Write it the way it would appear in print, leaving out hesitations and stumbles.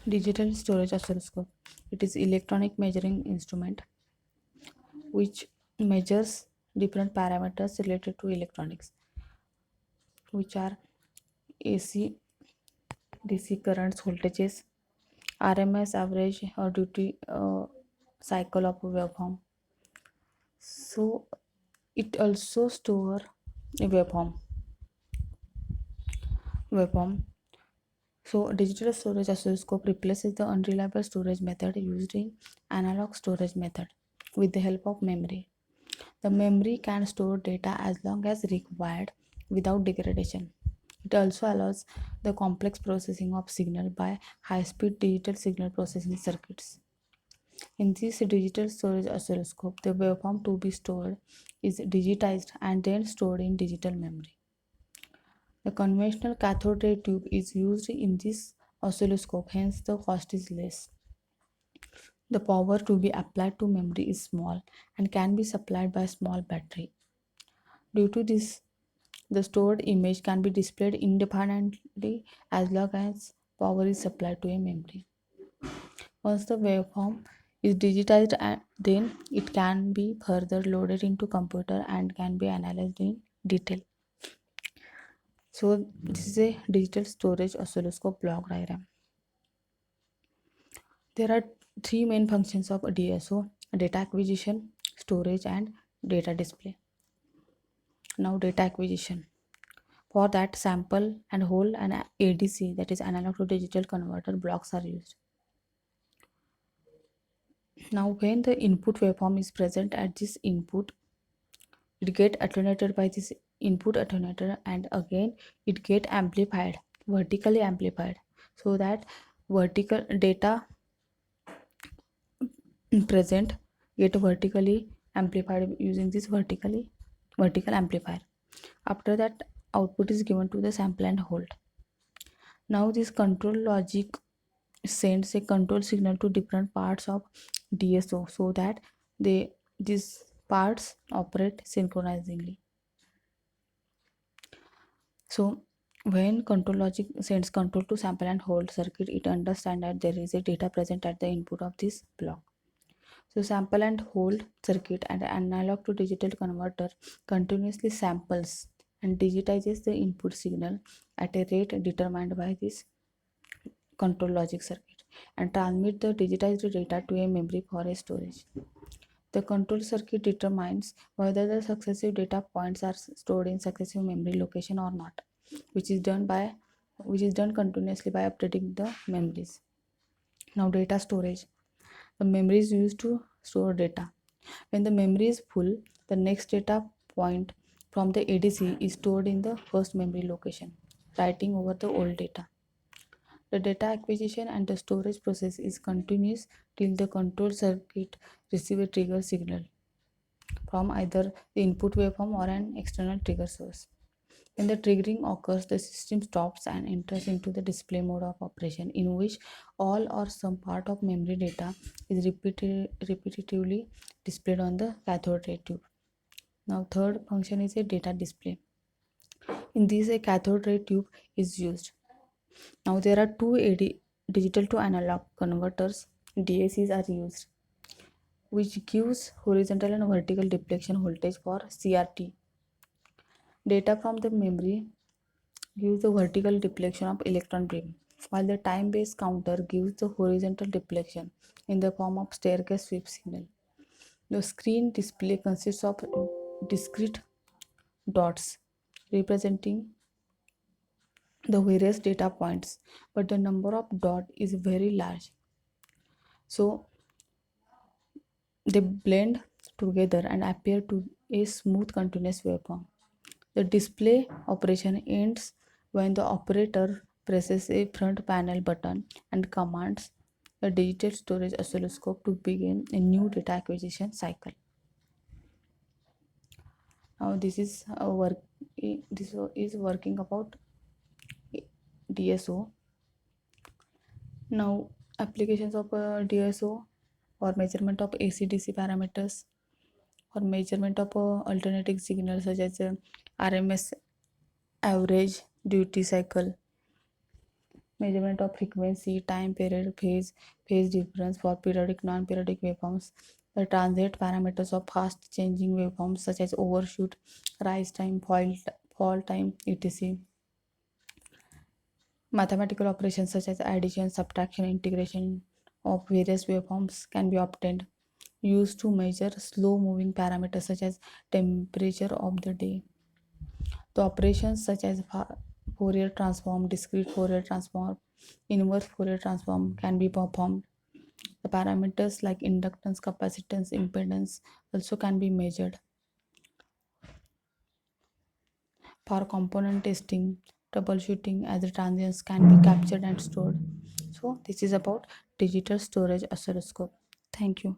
Digital storage oscilloscope. It is electronic measuring instrument which measures different parameters related to electronics, which are AC, DC currents, voltages, RMS average or duty cycle of a waveform. So it also store a waveform. So digital storage oscilloscope replaces the unreliable storage method used in analog storage method with the help of memory. The memory can store data as long as required without degradation. It also allows the complex processing of signal by high-speed digital signal processing circuits. In this digital storage oscilloscope, the waveform to be stored is digitized and then stored in digital memory. The conventional cathode ray tube is used in this oscilloscope, hence the cost is less. The power to be applied to memory is small and can be supplied by a small battery. Due to this, the stored image can be displayed independently as long as power is supplied to a memory. Once the waveform is digitized, then it can be further loaded into computer and can be analyzed in detail. So this is a digital storage oscilloscope block diagram. There are three main functions of a DSO: data acquisition, storage, and data display. Now data acquisition. For that, sample and hold and ADC, that is analog to digital converter blocks, are used. Now when the input waveform is present at this input, it get attenuated by this input attenuator and again it get amplified, vertically amplified, so that vertical data present get vertically amplified using this vertical amplifier. After that, output is given to the sample and hold. Now this control logic sends a control signal to different parts of DSO so that these parts operate synchronizingly. So when control logic sends control to sample and hold circuit, it understands that there is a data present at the input of this block. So sample and hold circuit and analog to digital converter continuously samples and digitizes the input signal at a rate determined by this control logic circuit and transmit the digitized data to a memory for a storage. The control circuit determines whether the successive data points are stored in successive memory location or not, which is done continuously by updating the memories. Now data storage. The memory is used to store data. When the memory is full, the next data point from the ADC is stored in the first memory location, writing over the old data. The data acquisition and the storage process is continuous till the control circuit receives a trigger signal from either the input waveform or an external trigger source. When the triggering occurs, the system stops and enters into the display mode of operation, in which all or some part of memory data is repetitively displayed on the cathode ray tube. Now, third function is a data display. In this, a cathode ray tube is used. Now, there are two digital to analog converters, DACs, are used, which gives horizontal and vertical deflection voltage for CRT. Data from the memory gives the vertical deflection of electron beam, while the time-based counter gives the horizontal deflection in the form of staircase sweep signal. The screen display consists of discrete dots representing the various data points, but the number of dots is very large. So they blend together and appear to a smooth continuous waveform. The display operation ends when the operator presses a front panel button and commands the digital storage oscilloscope to begin a new data acquisition cycle. Now this is working about DSO. Now applications of DSO for measurement of AC/DC parameters, for measurement of alternating signals such as RMS average, duty cycle, measurement of frequency, time period, phase difference for periodic, non-periodic waveforms, the transient parameters of fast changing waveforms such as overshoot, rise time, fall time, etc. Mathematical operations such as addition, subtraction, integration of various waveforms can be obtained, used to measure slow moving parameters such as temperature of the day. The operations such as Fourier transform, discrete Fourier transform, inverse Fourier transform can be performed. The parameters like inductance, capacitance, impedance also can be measured. For component testing, troubleshooting as the transients can be captured and stored. So this is about digital storage oscilloscope. Thank you.